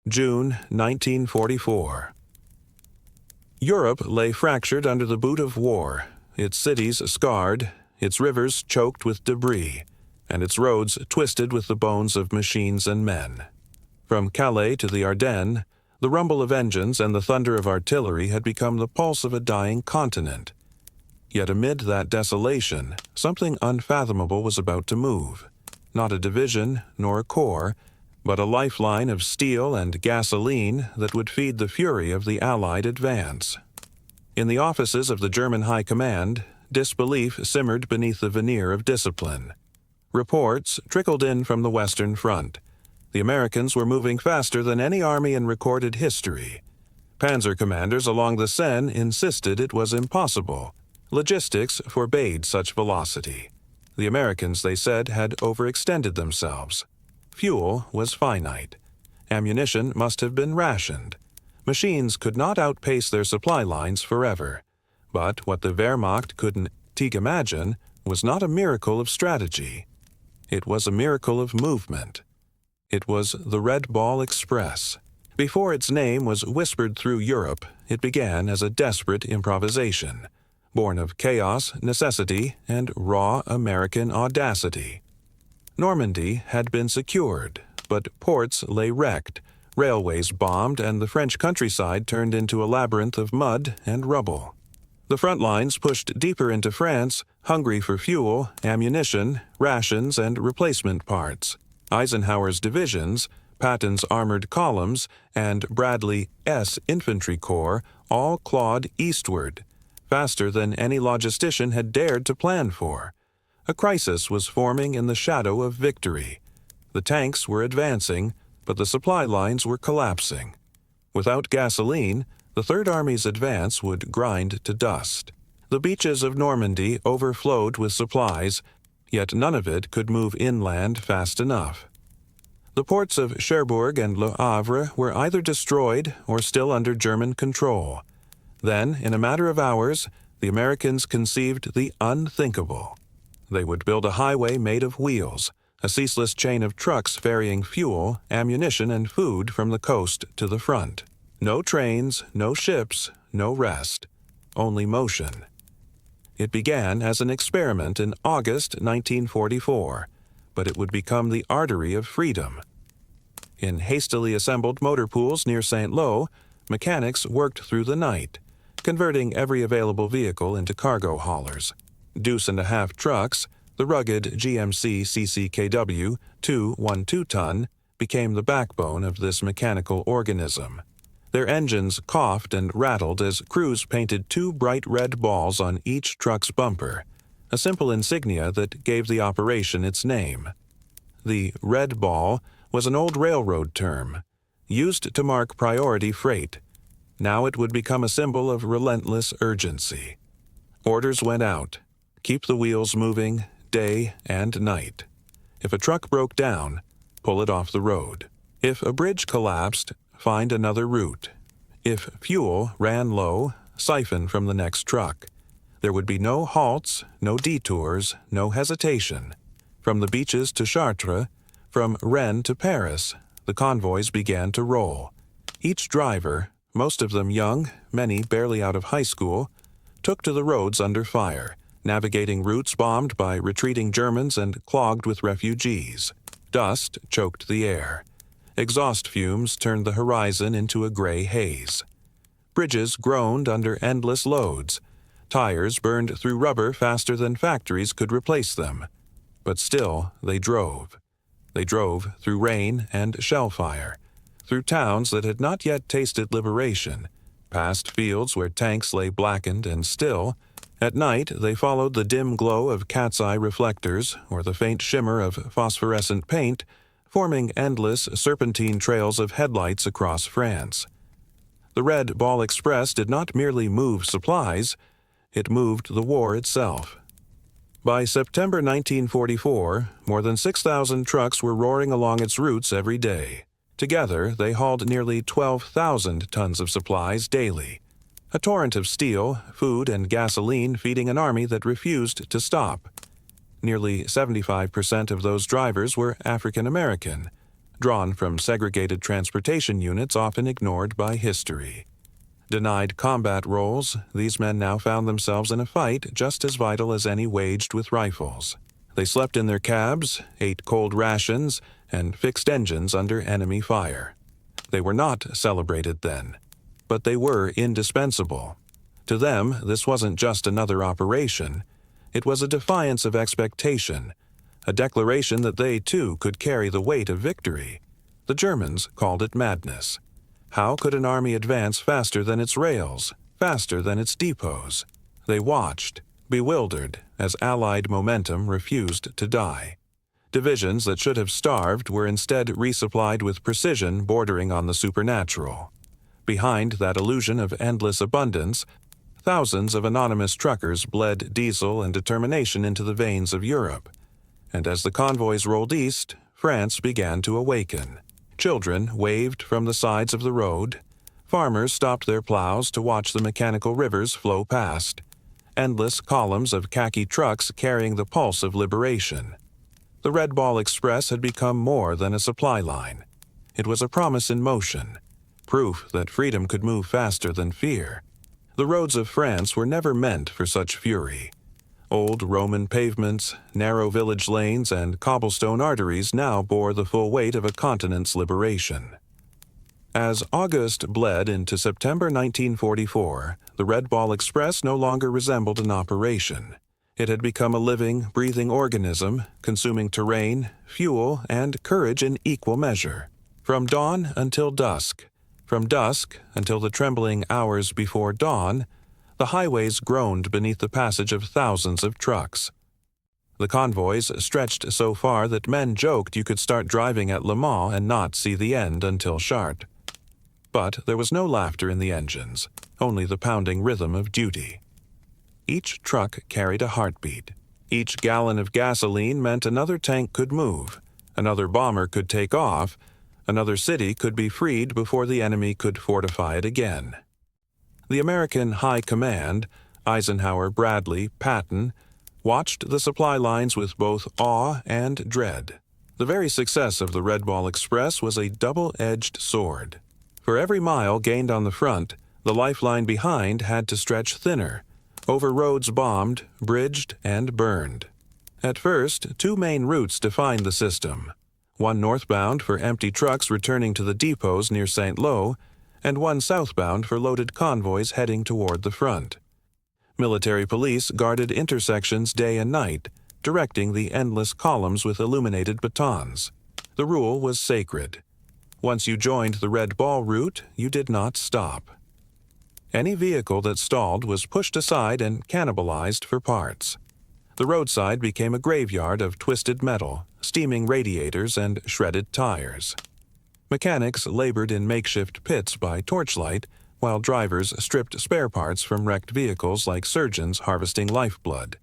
June 1944. Europe lay fractured under the boot of war, its cities scarred, its rivers choked with debris, and its roads twisted with the bones of machines and men. From Calais to the Ardennes, the rumble of engines and the thunder of artillery had become the pulse of a dying continent. Yet amid that desolation, something unfathomable was about to move. Not a division nor a corps, but a lifeline of steel and gasoline that would feed the fury of the Allied advance. In the offices of the German High Command, disbelief simmered beneath the veneer of discipline. Reports trickled in from the Western Front. The Americans were moving faster than any army in recorded history. Panzer commanders along the Seine insisted it was impossible. Logistics forbade such velocity. The Americans, they said, had overextended themselves. Fuel was finite. Ammunition must have been rationed. Machines could not outpace their supply lines forever. But what the Wehrmacht couldn't imagine was not a miracle of strategy. It was a miracle of movement. It was the Red Ball Express. Before its name was whispered through Europe, it began as a desperate improvisation, born of chaos, necessity, and raw American audacity. Normandy had been secured, but ports lay wrecked, railways bombed, and the French countryside turned into a labyrinth of mud and rubble. The front lines pushed deeper into France, hungry for fuel, ammunition, rations, and replacement parts. Eisenhower's divisions, Patton's armored columns, and Bradley's infantry corps all clawed eastward, faster than any logistician had dared to plan for. A crisis was forming in the shadow of victory. The tanks were advancing, but the supply lines were collapsing. Without gasoline, the Third Army's advance would grind to dust. The beaches of Normandy overflowed with supplies, yet none of it could move inland fast enough. The ports of Cherbourg and Le Havre were either destroyed or still under German control. Then, in a matter of hours, the Americans conceived the unthinkable. They would build a highway made of wheels, a ceaseless chain of trucks ferrying fuel, ammunition, and food from the coast to the front. No trains, no ships, no rest, only motion. It began as an experiment in August 1944, but it would become the artery of freedom. In hastily assembled motor pools near St. Lo, mechanics worked through the night, converting every available vehicle into cargo haulers. Deuce-and-a-half trucks, the rugged GMC CCKW 212-ton, became the backbone of this mechanical organism. Their engines coughed and rattled as crews painted two bright red balls on each truck's bumper, a simple insignia that gave the operation its name. The red ball was an old railroad term, used to mark priority freight. Now it would become a symbol of relentless urgency. Orders went out. Keep the wheels moving, day and night. If a truck broke down, pull it off the road. If a bridge collapsed, find another route. If fuel ran low, siphon from the next truck. There would be no halts, no detours, no hesitation. From the beaches to Chartres, from Rennes to Paris, the convoys began to roll. Each driver, most of them young, many barely out of high school, took to the roads under fire, navigating routes bombed by retreating Germans and clogged with refugees. Dust choked the air. Exhaust fumes turned the horizon into a gray haze. Bridges groaned under endless loads. Tires burned through rubber faster than factories could replace them. But still, they drove. They drove through rain and shell fire, through towns that had not yet tasted liberation, past fields where tanks lay blackened and still. At night, they followed the dim glow of cat's eye reflectors or the faint shimmer of phosphorescent paint, forming endless serpentine trails of headlights across France. The Red Ball Express did not merely move supplies, it moved the war itself. By September 1944, more than 6,000 trucks were roaring along its routes every day. Together, they hauled nearly 12,000 tons of supplies daily. A torrent of steel, food, and gasoline feeding an army that refused to stop. Nearly 75% of those drivers were African American. drawn from segregated transportation units often ignored by history. Denied combat roles, these men now found themselves in a fight just as vital as any waged with rifles. They slept in their cabs, ate cold rations, and fixed engines under enemy fire. They were not celebrated then, but they were indispensable. To them, this wasn't just another operation. It was a defiance of expectation, a declaration that they, too, could carry the weight of victory. The Germans called it madness. How could an army advance faster than its rails, faster than its depots? They watched, bewildered, as Allied momentum refused to die. Divisions that should have starved were instead resupplied with precision bordering on the supernatural. Behind that illusion of endless abundance, thousands of anonymous truckers bled diesel and determination into the veins of Europe. And as the convoys rolled east, France began to awaken. Children waved from the sides of the road. Farmers stopped their plows to watch the mechanical rivers flow past. Endless columns of khaki trucks carrying the pulse of liberation. The Red Ball Express had become more than a supply line. It was a promise in motion, proof that freedom could move faster than fear. The roads of France were never meant for such fury. Old Roman pavements, narrow village lanes, and cobblestone arteries now bore the full weight of a continent's liberation. As August bled into September 1944, the Red Ball Express no longer resembled an operation. It had become a living, breathing organism, consuming terrain, fuel, and courage in equal measure. From dawn until dusk, from dusk until the trembling hours before dawn, the highways groaned beneath the passage of thousands of trucks. The convoys stretched so far that men joked you could start driving at Le Mans and not see the end until Chartres. But there was no laughter in the engines, only the pounding rhythm of duty. Each truck carried a heartbeat. Each gallon of gasoline meant another tank could move, another bomber could take off, another city could be freed before the enemy could fortify it again. The American High Command, Eisenhower, Bradley, Patton, watched the supply lines with both awe and dread. The very success of the Red Ball Express was a double-edged sword. For every mile gained on the front, the lifeline behind had to stretch thinner, over roads bombed, bridged, and burned. At first, two main routes defined the system, one northbound for empty trucks returning to the depots near St. Lo, and one southbound for loaded convoys heading toward the front. Military police guarded intersections day and night, directing the endless columns with illuminated batons. The rule was sacred. Once you joined the Red Ball route, you did not stop. Any vehicle that stalled was pushed aside and cannibalized for parts. The roadside became a graveyard of twisted metal, steaming radiators, and shredded tires. Mechanics labored in makeshift pits by torchlight, while drivers stripped spare parts from wrecked vehicles like surgeons harvesting lifeblood.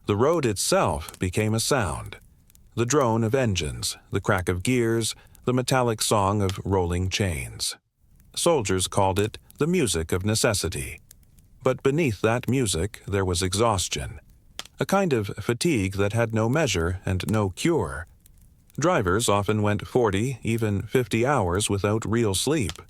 The road itself became a sound. The drone of engines, the crack of gears, the metallic song of rolling chains. Soldiers called it the music of necessity. But beneath that music there was exhaustion, a kind of fatigue that had no measure and no cure. Drivers often went 40, even 50 hours without real sleep.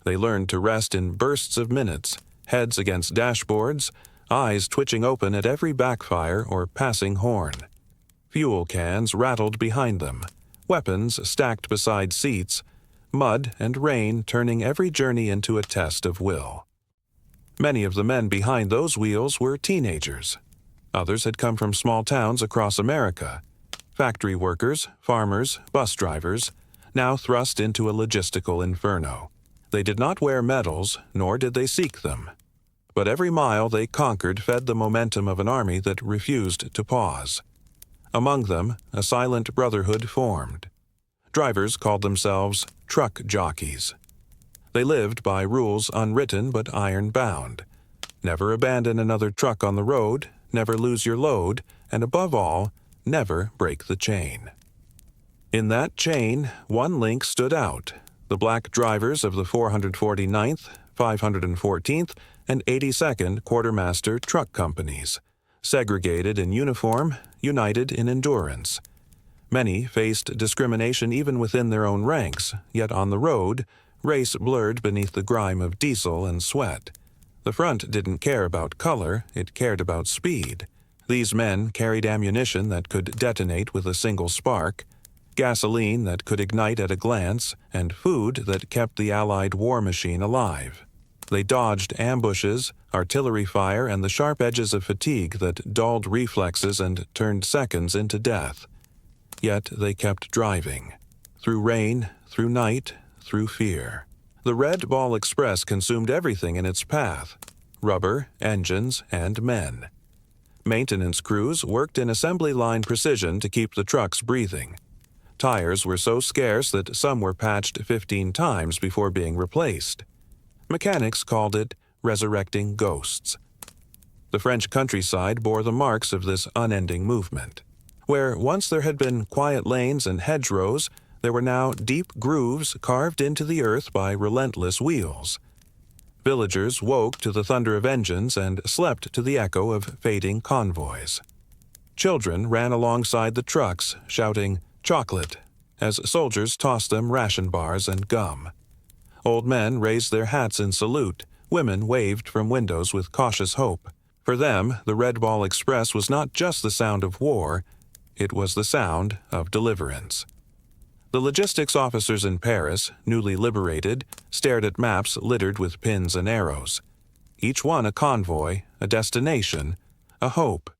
They learned to rest in bursts of minutes, heads against dashboards, eyes twitching open at every backfire or passing horn. Fuel cans rattled behind them, weapons stacked beside seats, mud and rain turning every journey into a test of will. Many of the men behind those wheels were teenagers. Others had come from small towns across America. Factory workers, farmers, bus drivers, now thrust into a logistical inferno. They did not wear medals, nor did they seek them. But every mile they conquered fed the momentum of an army that refused to pause. Among them, a silent brotherhood formed. Drivers called themselves truck jockeys. They lived by rules unwritten but iron-bound. Never abandon another truck on the road, never lose your load, and above all, never break the chain. In that chain, one link stood out: the black drivers of the 449th, 514th, and 82nd Quartermaster Truck Companies, segregated in uniform, united in endurance. Many faced discrimination even within their own ranks, yet on the road, race blurred beneath the grime of diesel and sweat. The front didn't care about color, it cared about speed. These men carried ammunition that could detonate with a single spark, gasoline that could ignite at a glance, and food that kept the Allied war machine alive. They dodged ambushes, artillery fire, and the sharp edges of fatigue that dulled reflexes and turned seconds into death. Yet they kept driving. Through rain, through night, through fear. The Red Ball Express consumed everything in its path: rubber, engines, and men. Maintenance crews worked in assembly line precision to keep the trucks breathing. Tires were so scarce that some were patched 15 times before being replaced. Mechanics called it resurrecting ghosts. The French countryside bore the marks of this unending movement. Where once there had been quiet lanes and hedgerows, there were now deep grooves carved into the earth by relentless wheels. Villagers woke to the thunder of engines and slept to the echo of fading convoys. Children ran alongside the trucks, shouting "chocolate," as soldiers tossed them ration bars and gum. Old men raised their hats in salute, women waved from windows with cautious hope. For them, the Red Ball Express was not just the sound of war, it was the sound of deliverance. The logistics officers in Paris, newly liberated, stared at maps littered with pins and arrows. Each one a convoy, a destination, a hope.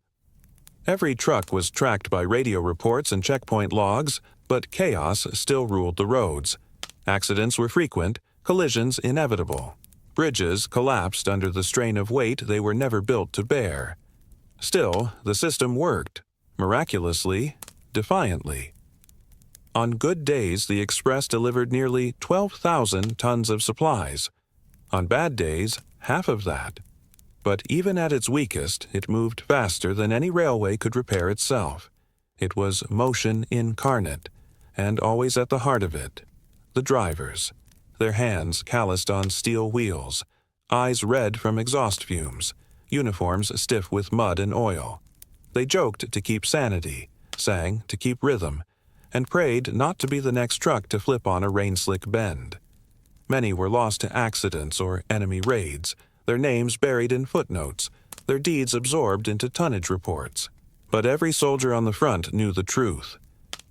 Every truck was tracked by radio reports and checkpoint logs, but chaos still ruled the roads. Accidents were frequent, collisions inevitable. Bridges collapsed under the strain of weight they were never built to bear. Still, the system worked, miraculously, defiantly. On good days, the Express delivered nearly 12,000 tons of supplies. On bad days, half of that. But even at its weakest, it moved faster than any railway could repair itself. It was motion incarnate, and always at the heart of it, the drivers. Their hands calloused on steel wheels, eyes red from exhaust fumes, uniforms stiff with mud and oil. They joked to keep sanity, sang to keep rhythm, and prayed not to be the next truck to flip on a rain-slick bend. Many were lost to accidents or enemy raids, their names buried in footnotes, their deeds absorbed into tonnage reports. But every soldier on the front knew the truth.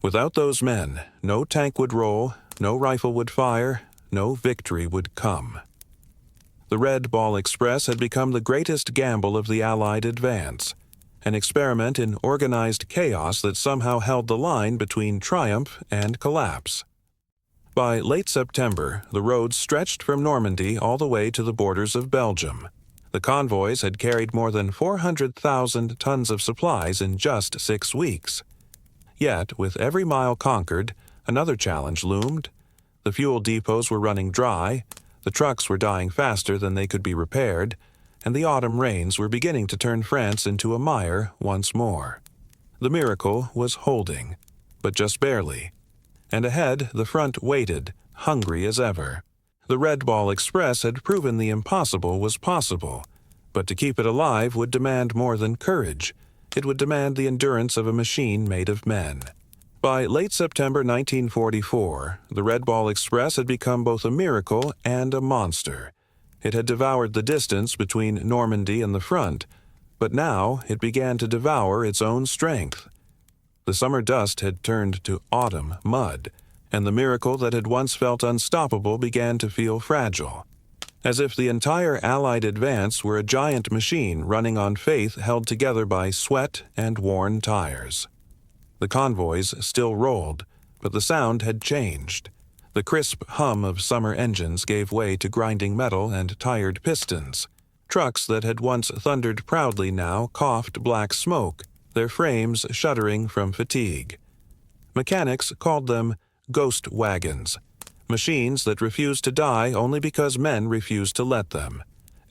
Without those men, no tank would roll, no rifle would fire, no victory would come. The Red Ball Express had become the greatest gamble of the Allied advance, an experiment in organized chaos that somehow held the line between triumph and collapse. By late September, the roads stretched from Normandy all the way to the borders of Belgium. The convoys had carried more than 400,000 tons of supplies in just 6 weeks. Yet, with every mile conquered, another challenge loomed. The fuel depots were running dry, the trucks were dying faster than they could be repaired, and the autumn rains were beginning to turn France into a mire once more. The miracle was holding, but just barely. And ahead, the front waited, hungry as ever. The Red Ball Express had proven the impossible was possible, but to keep it alive would demand more than courage. It would demand the endurance of a machine made of men. By late September 1944, the Red Ball Express had become both a miracle and a monster. It had devoured the distance between Normandy and the front, but now it began to devour its own strength. The summer dust had turned to autumn mud, and the miracle that had once felt unstoppable began to feel fragile, as if the entire Allied advance were a giant machine running on faith held together by sweat and worn tires. The convoys still rolled, but the sound had changed. The crisp hum of summer engines gave way to grinding metal and tired pistons. Trucks that had once thundered proudly now coughed black smoke, their frames shuddering from fatigue. Mechanics called them ghost wagons, machines that refused to die only because men refused to let them.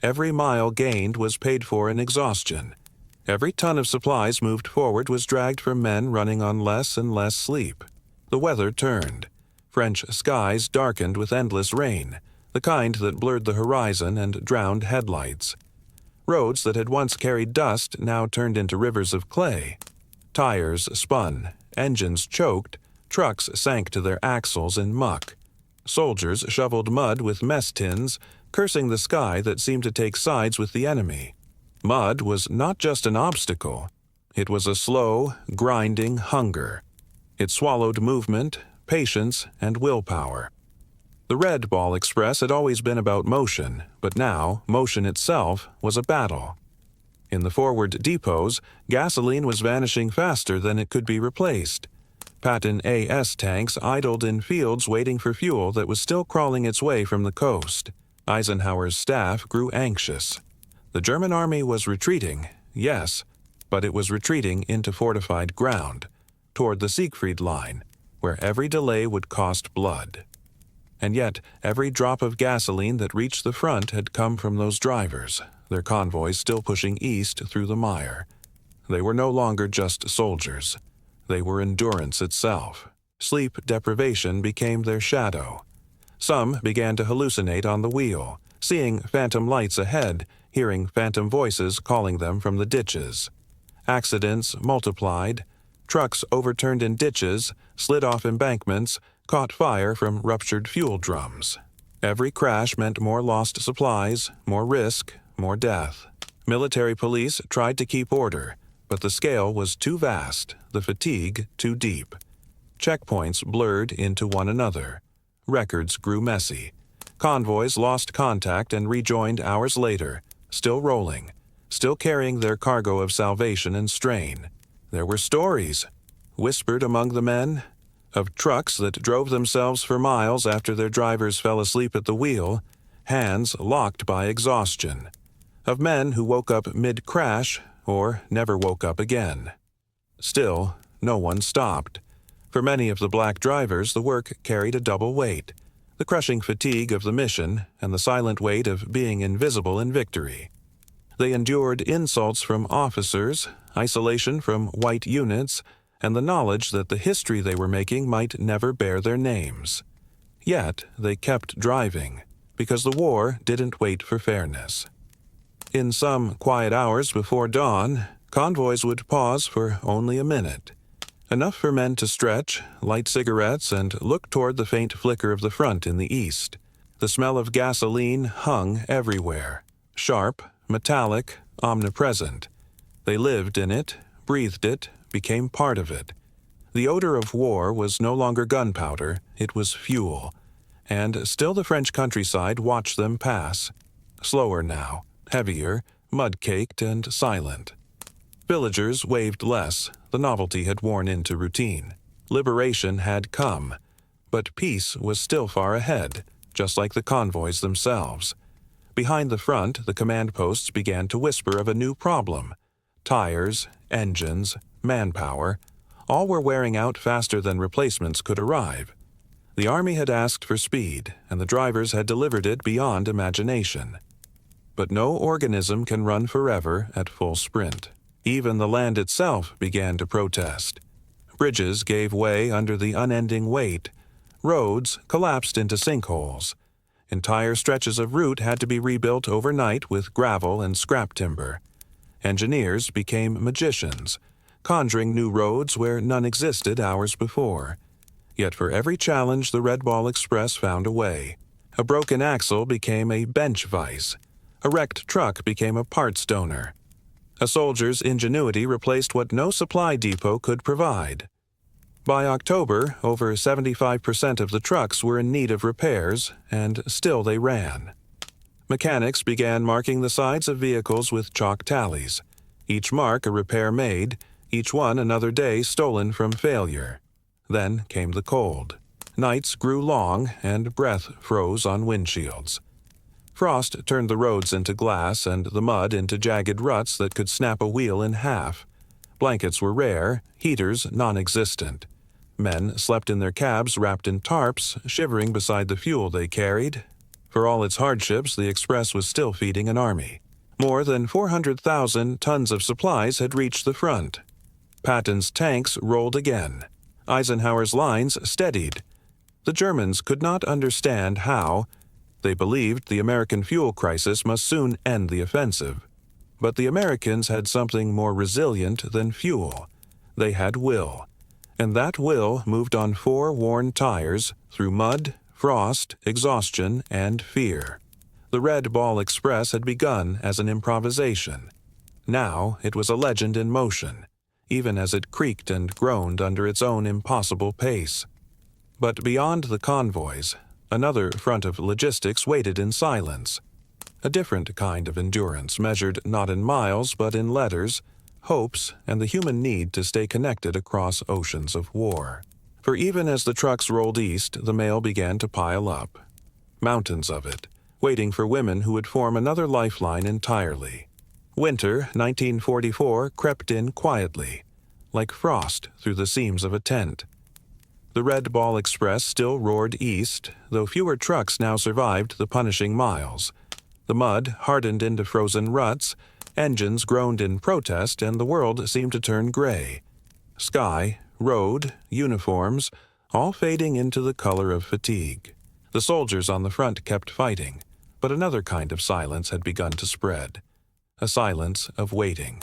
Every mile gained was paid for in exhaustion. Every ton of supplies moved forward was dragged from men running on less and less sleep. The weather turned. French skies darkened with endless rain, the kind that blurred the horizon and drowned headlights. Roads that had once carried dust now turned into rivers of clay. Tires spun, engines choked, trucks sank to their axles in muck. Soldiers shoveled mud with mess tins, cursing the sky that seemed to take sides with the enemy. Mud was not just an obstacle. It was a slow, grinding hunger. It swallowed movement, patience, and willpower. The Red Ball Express had always been about motion, but now motion itself was a battle. In the forward depots, gasoline was vanishing faster than it could be replaced. Patton AS tanks idled in fields waiting for fuel that was still crawling its way from the coast. Eisenhower's staff grew anxious. The German army was retreating, yes, but it was retreating into fortified ground, toward the Siegfried Line, where every delay would cost blood. And yet, every drop of gasoline that reached the front had come from those drivers, their convoys still pushing east through the mire. They were no longer just soldiers. They were endurance itself. Sleep deprivation became their shadow. Some began to hallucinate on the wheel, seeing phantom lights ahead, hearing phantom voices calling them from the ditches. Accidents multiplied. Trucks overturned in ditches, slid off embankments, caught fire from ruptured fuel drums. Every crash meant more lost supplies, more risk, more death. Military police tried to keep order, but the scale was too vast, the fatigue too deep. Checkpoints blurred into one another. Records grew messy. Convoys lost contact and rejoined hours later, still rolling, still carrying their cargo of salvation and strain. There were stories, whispered among the men, of trucks that drove themselves for miles after their drivers fell asleep at the wheel, hands locked by exhaustion, of men who woke up mid-crash or never woke up again. Still, no one stopped. For many of the black drivers, the work carried a double weight, the crushing fatigue of the mission and the silent weight of being invisible in victory. They endured insults from officers, isolation from white units, and the knowledge that the history they were making might never bear their names. Yet they kept driving, because the war didn't wait for fairness. In some quiet hours before dawn, convoys would pause for only a minute, enough for men to stretch, light cigarettes, and look toward the faint flicker of the front in the east. The smell of gasoline hung everywhere, sharp, metallic, omnipresent. They lived in it, breathed it, became part of it. The odor of war was no longer gunpowder, it was fuel. And still the French countryside watched them pass. Slower now, heavier, mud-caked and silent. Villagers waved less, the novelty had worn into routine. Liberation had come, but peace was still far ahead, just like the convoys themselves. Behind the front, the command posts began to whisper of a new problem. Tires, engines, manpower, all were wearing out faster than replacements could arrive. The Army had asked for speed, and the drivers had delivered it beyond imagination. But no organism can run forever at full sprint. Even the land itself began to protest. Bridges gave way under the unending weight. Roads collapsed into sinkholes. Entire stretches of route had to be rebuilt overnight with gravel and scrap timber. Engineers became magicians, conjuring new roads where none existed hours before. Yet for every challenge, the Red Ball Express found a way. A broken axle became a bench vise. A wrecked truck became a parts donor. A soldier's ingenuity replaced what no supply depot could provide. By October, over 75% of the trucks were in need of repairs, and still they ran. Mechanics began marking the sides of vehicles with chalk tallies. Each mark a repair made, each one another day stolen from failure. Then came the cold. Nights grew long, and breath froze on windshields. Frost turned the roads into glass and the mud into jagged ruts that could snap a wheel in half. Blankets were rare, heaters non-existent. Men slept in their cabs wrapped in tarps, shivering beside the fuel they carried. For all its hardships, the Express was still feeding an army. More than 400,000 tons of supplies had reached the front. Patton's tanks rolled again. Eisenhower's lines steadied. The Germans could not understand how. They believed the American fuel crisis must soon end the offensive. But the Americans had something more resilient than fuel. They had will. And that will moved on 4 worn tires through mud, frost, exhaustion, and fear. The Red Ball Express had begun as an improvisation. Now it was a legend in motion, even as it creaked and groaned under its own impossible pace. But beyond the convoys, another front of logistics waited in silence. A different kind of endurance measured not in miles but in letters, hopes, and the human need to stay connected across oceans of war. For even as the trucks rolled east, the mail began to pile up. Mountains of it, waiting for women who would form another lifeline entirely. Winter 1944 crept in quietly, like frost through the seams of a tent. The Red Ball Express still roared east, though fewer trucks now survived the punishing miles. The mud hardened into frozen ruts, engines groaned in protest, and the world seemed to turn gray. Sky, road, uniforms, all fading into the color of fatigue. The soldiers on the front kept fighting, but another kind of silence had begun to spread. A silence of waiting.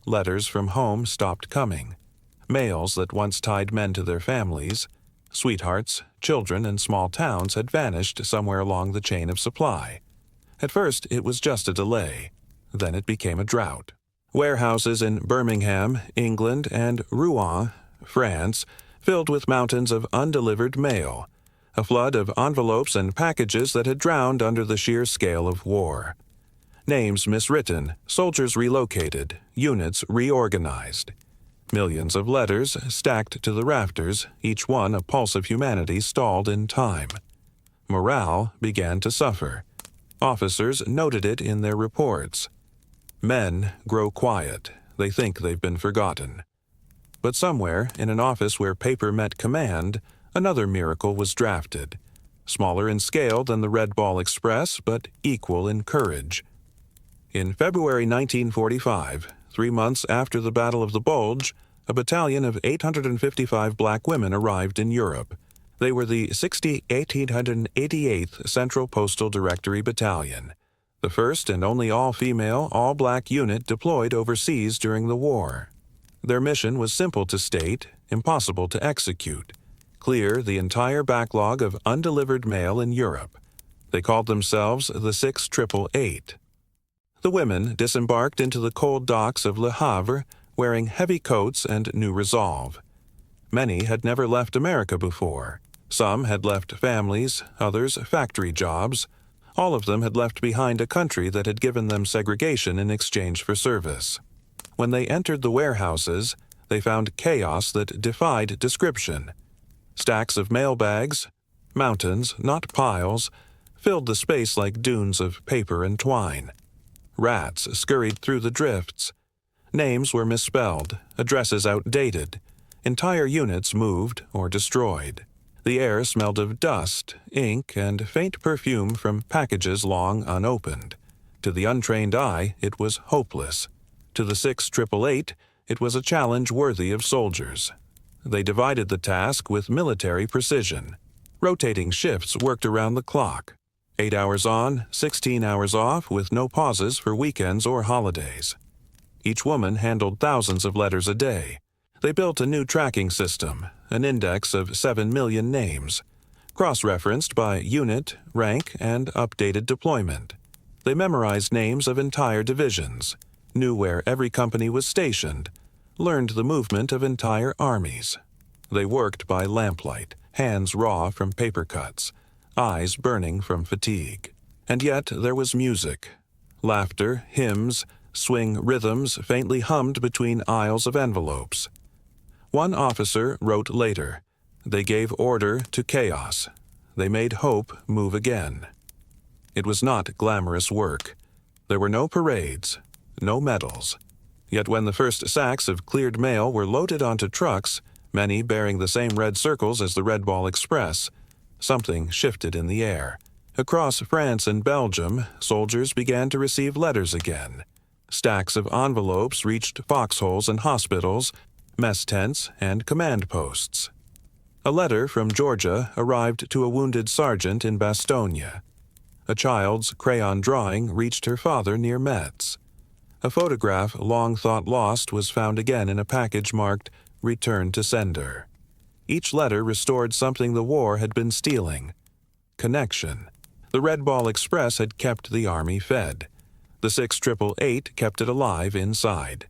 Letters from home stopped coming. Mails that once tied men to their families, sweethearts, children, and small towns had vanished somewhere along the chain of supply. At first, it was just a delay. Then it became a drought. Warehouses in Birmingham, England, and Rouen, France, filled with mountains of undelivered mail, a flood of envelopes and packages that had drowned under the sheer scale of war. Names miswritten, soldiers relocated, units reorganized. Millions of letters stacked to the rafters, each one a pulse of humanity stalled in time. Morale began to suffer. Officers noted it in their reports. Men grow quiet. They think they've been forgotten. But somewhere, in an office where paper met command, another miracle was drafted. Smaller in scale than the Red Ball Express, but equal in courage. In February 1945, 3 months after the Battle of the Bulge, a battalion of 855 black women arrived in Europe. They were the 888th Central Postal Directory Battalion, the first and only all-female, all-black unit deployed overseas during the war. Their mission was simple to state, impossible to execute: clear the entire backlog of undelivered mail in Europe. They called themselves the 6888. The women disembarked into the cold docks of Le Havre, wearing heavy coats and new resolve. Many had never left America before. Some had left families, others factory jobs. All of them had left behind a country that had given them segregation in exchange for service. When they entered the warehouses, they found chaos that defied description. Stacks of mail bags, mountains, not piles, filled the space like dunes of paper and twine. Rats scurried through the drifts. Names were misspelled, addresses outdated. Entire units moved or destroyed. The air smelled of dust, ink, and faint perfume from packages long unopened. To the untrained eye, it was hopeless. To the 6888, it was a challenge worthy of soldiers. They divided the task with military precision. Rotating shifts worked around the clock. 8 hours on, 16 hours off, with no pauses for weekends or holidays. Each woman handled thousands of letters a day. They built a new tracking system, an index of 7 million names, cross-referenced by unit, rank, and updated deployment. They memorized names of entire divisions, knew where every company was stationed, learned the movement of entire armies. They worked by lamplight, hands raw from paper cuts, eyes burning from fatigue. And yet there was music. Laughter, hymns, swing rhythms faintly hummed between aisles of envelopes. One officer wrote later, "They gave order to chaos. They made hope move again." It was not glamorous work. There were no parades, no medals. Yet when the first sacks of cleared mail were loaded onto trucks, many bearing the same red circles as the Red Ball Express, something shifted in the air. Across France and Belgium, soldiers began to receive letters again. Stacks of envelopes reached foxholes and hospitals, mess tents, and command posts. A letter from Georgia arrived to a wounded sergeant in Bastogne. A child's crayon drawing reached her father near Metz. A photograph long thought lost was found again in a package marked returned to sender. Each letter restored something the war had been stealing: connection. The Red Ball Express had kept the Army fed. The 6888 kept it alive inside.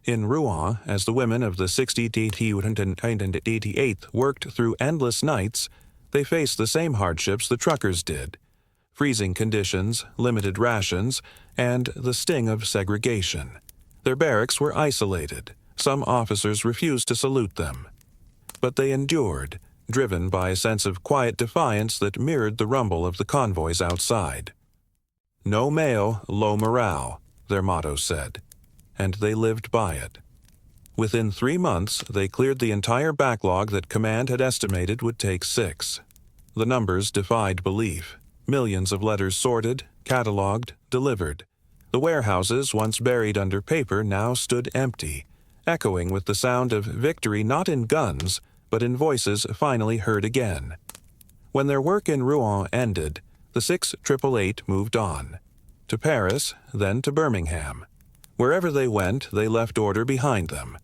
In Rouen, as the women of the 68th worked through endless nights, they faced the same hardships the truckers did: freezing conditions, limited rations, and the sting of segregation. Their barracks were isolated. Some officers refused to salute them. But they endured, driven by a sense of quiet defiance that mirrored the rumble of the convoys outside. "No mail, low morale," their motto said, and they lived by it. Within 3 months, they cleared the entire backlog that command had estimated would take 6. The numbers defied belief. Millions of letters sorted, cataloged, delivered. The warehouses, once buried under paper, now stood empty, echoing with the sound of victory not in guns, but in voices finally heard again. When their work in Rouen ended, the 6888 moved on. To Paris, then to Birmingham. Wherever they went, they left order behind them.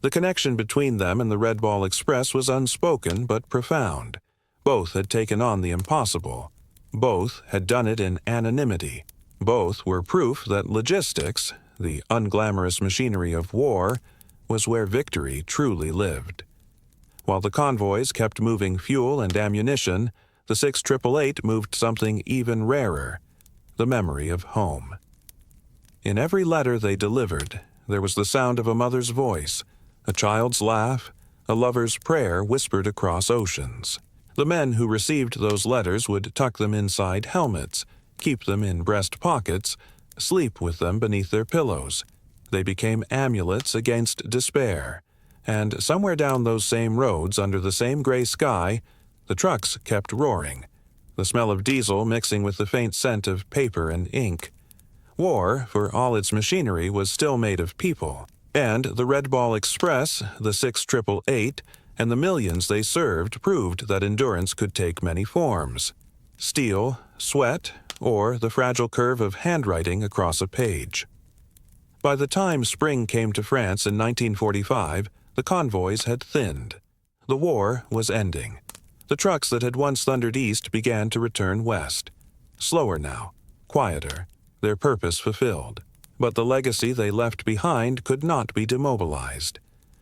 The connection between them and the Red Ball Express was unspoken but profound. Both had taken on the impossible. Both had done it in anonymity. Both were proof that logistics, the unglamorous machinery of war, was where victory truly lived. While the convoys kept moving fuel and ammunition, the 6888 moved something even rarer: the memory of home. In every letter they delivered, there was the sound of a mother's voice, a child's laugh, a lover's prayer whispered across oceans. The men who received those letters would tuck them inside helmets, keep them in breast pockets, sleep with them beneath their pillows. They became amulets against despair. And somewhere down those same roads, under the same gray sky, the trucks kept roaring, the smell of diesel mixing with the faint scent of paper and ink. War, for all its machinery, was still made of people, and the Red Ball Express, the 6888, and the millions they served proved that endurance could take many forms: steel, sweat, or the fragile curve of handwriting across a page. By the time spring came to France in 1945, the convoys had thinned. The war was ending. The trucks that had once thundered east began to return west. Slower now, quieter, their purpose fulfilled. But the legacy they left behind could not be demobilized.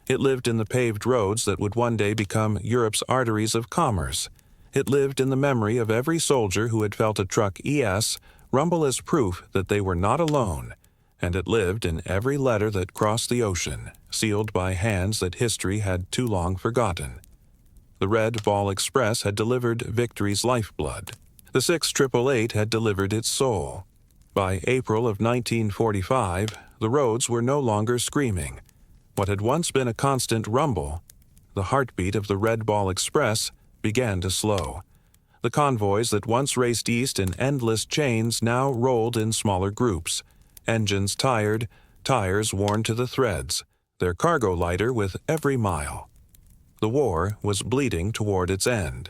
It lived in the paved roads that would one day become Europe's arteries of commerce. It lived in the memory of every soldier who had felt a truck ES rumble as proof that they were not alone, and it lived in every letter that crossed the ocean, sealed by hands that history had too long forgotten. The Red Ball Express had delivered victory's lifeblood. The 6888 had delivered its soul. By April of 1945, the roads were no longer screaming. What had once been a constant rumble, the heartbeat of the Red Ball Express, began to slow. The convoys that once raced east in endless chains now rolled in smaller groups, engines tired, tires worn to the threads, their cargo lighter with every mile. The war was bleeding toward its end.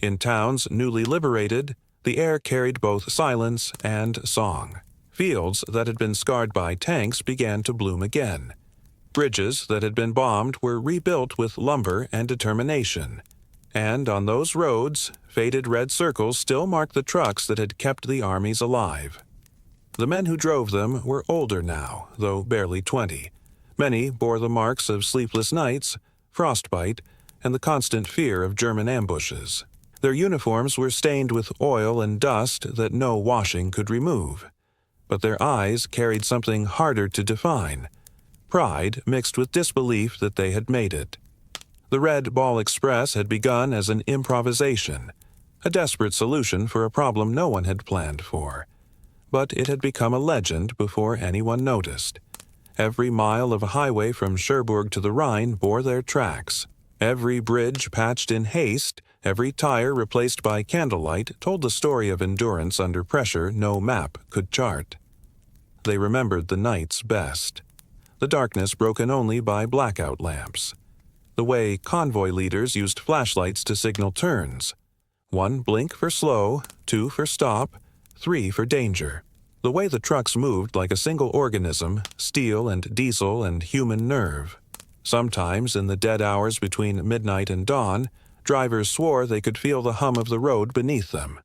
In towns newly liberated, the air carried both silence and song. Fields that had been scarred by tanks began to bloom again. Bridges that had been bombed were rebuilt with lumber and determination. And on those roads, faded red circles still marked the trucks that had kept the armies alive. The men who drove them were older now, though barely 20. Many bore the marks of sleepless nights, frostbite, and the constant fear of German ambushes. Their uniforms were stained with oil and dust that no washing could remove. But their eyes carried something harder to define: pride mixed with disbelief that they had made it. The Red Ball Express had begun as an improvisation, a desperate solution for a problem no one had planned for. But it had become a legend before anyone noticed. Every mile of a highway from Cherbourg to the Rhine bore their tracks. Every bridge patched in haste, every tire replaced by candlelight told the story of endurance under pressure no map could chart. They remembered the nights best. The darkness broken only by blackout lamps. The way convoy leaders used flashlights to signal turns. 1 blink for slow, 2 for stop, 3 for danger. The way the trucks moved like a single organism, steel and diesel and human nerve. Sometimes, in the dead hours between midnight and dawn, drivers swore they could feel the hum of the road beneath them,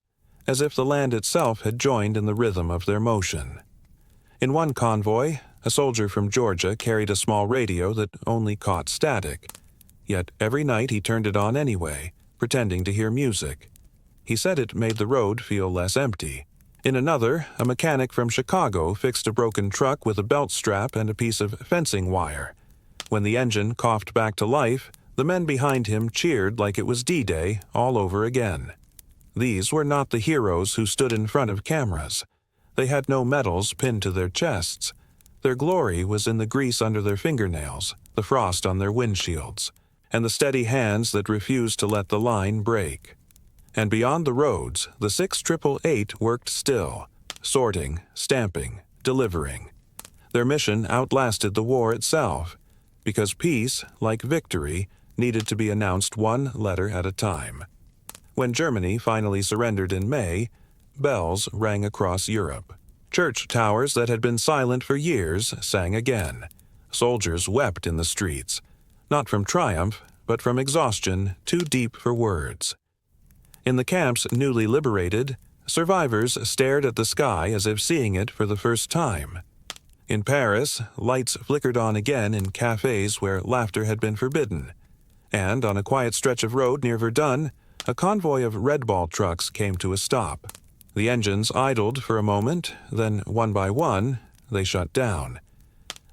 as if the land itself had joined in the rhythm of their motion. In one convoy, a soldier from Georgia carried a small radio that only caught static. Yet every night he turned it on anyway, pretending to hear music. He said it made the road feel less empty. In another, a mechanic from Chicago fixed a broken truck with a belt strap and a piece of fencing wire. When the engine coughed back to life, the men behind him cheered like it was D-Day all over again. These were not the heroes who stood in front of cameras. They had no medals pinned to their chests. Their glory was in the grease under their fingernails, the frost on their windshields, and the steady hands that refused to let the line break. And beyond the roads, the 6888 worked still, sorting, stamping, delivering. Their mission outlasted the war itself, because peace, like victory, needed to be announced one letter at a time. When Germany finally surrendered in May, bells rang across Europe. Church towers that had been silent for years sang again. Soldiers wept in the streets, not from triumph, but from exhaustion too deep for words. In the camps newly liberated, survivors stared at the sky as if seeing it for the first time. In Paris, lights flickered on again in cafes where laughter had been forbidden. And on a quiet stretch of road near Verdun, a convoy of Red Ball trucks came to a stop. The engines idled for a moment, then one by one, they shut down.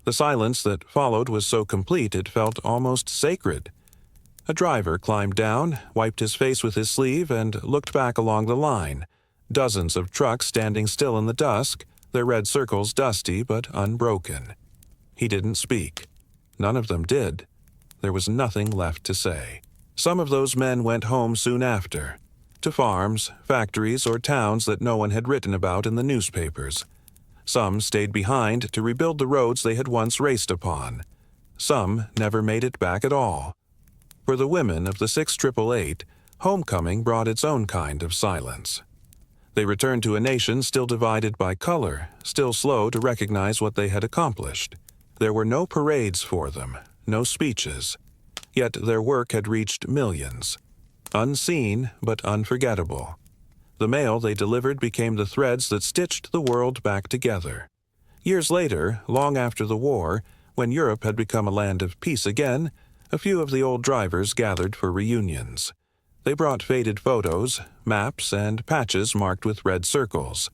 The silence that followed was so complete it felt almost sacred. A driver climbed down, wiped his face with his sleeve, and looked back along the line. Dozens of trucks standing still in the dusk, their red circles dusty but unbroken. He didn't speak. None of them did. There was nothing left to say. Some of those men went home soon after, to farms, factories, or towns that no one had written about in the newspapers. Some stayed behind to rebuild the roads they had once raced upon. Some never made it back at all. For the women of the 6888, homecoming brought its own kind of silence. They returned to a nation still divided by color, still slow to recognize what they had accomplished. There were no parades for them, no speeches. Yet their work had reached millions. Unseen, but unforgettable. The mail they delivered became the threads that stitched the world back together. Years later, long after the war, when Europe had become a land of peace again, a few of the old drivers gathered for reunions. They brought faded photos, maps, and patches marked with red circles.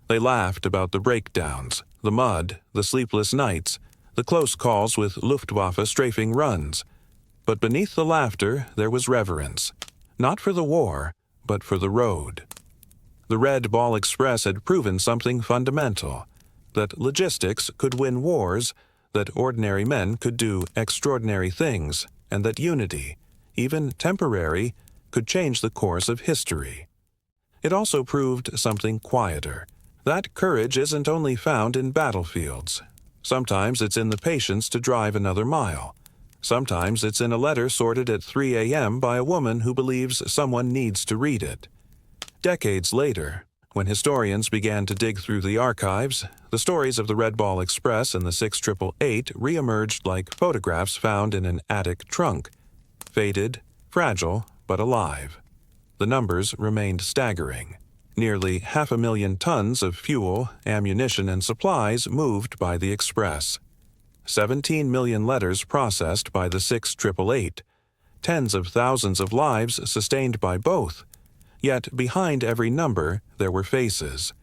They laughed about the breakdowns, the mud, the sleepless nights, the close calls with Luftwaffe strafing runs. But beneath the laughter there was reverence, not for the war, but for the road. The Red Ball Express had proven something fundamental, that logistics could win wars, that ordinary men could do extraordinary things, and that unity, even temporary, could change the course of history. It also proved something quieter, that courage isn't only found in battlefields. Sometimes it's in the patience to drive another mile. Sometimes it's in a letter sorted at 3 a.m. by a woman who believes someone needs to read it. Decades later, when historians began to dig through the archives, the stories of the Red Ball Express and the 6888 re-emerged like photographs found in an attic trunk, faded, fragile, but alive. The numbers remained staggering. Nearly 500,000 tons of fuel, ammunition, and supplies moved by the Express. 17 million letters processed by the 6888. Tens of thousands of lives sustained by both. Yet behind every number there were faces.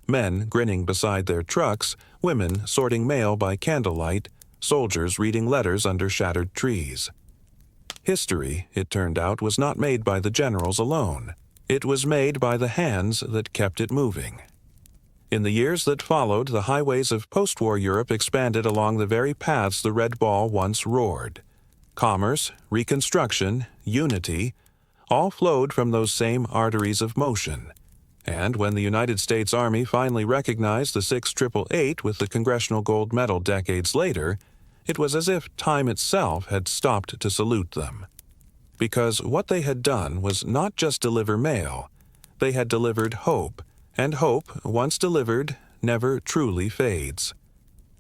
Men grinning beside their trucks, women sorting mail by candlelight, soldiers reading letters under shattered trees. History, it turned out, was not made by the generals alone. It was made by the hands that kept it moving. In the years that followed, the highways of post-war Europe expanded along the very paths the Red Ball once roared. Commerce, reconstruction, unity, all flowed from those same arteries of motion. And when the United States Army finally recognized the 6888 with the Congressional Gold Medal decades later, it was as if time itself had stopped to salute them. Because what they had done was not just deliver mail, they had delivered hope, and hope, once delivered, never truly fades.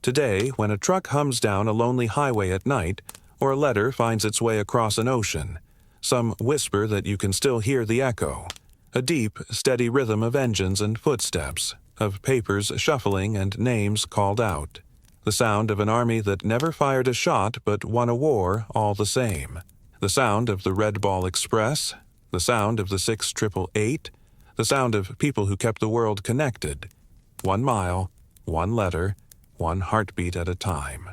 Today, when a truck hums down a lonely highway at night, or a letter finds its way across an ocean, some whisper that you can still hear the echo, a deep, steady rhythm of engines and footsteps, of papers shuffling and names called out, the sound of an army that never fired a shot but won a war all the same, the sound of the Red Ball Express, the sound of the 6888, the sound of people who kept the world connected, 1 mile, 1 letter, 1 heartbeat at a time.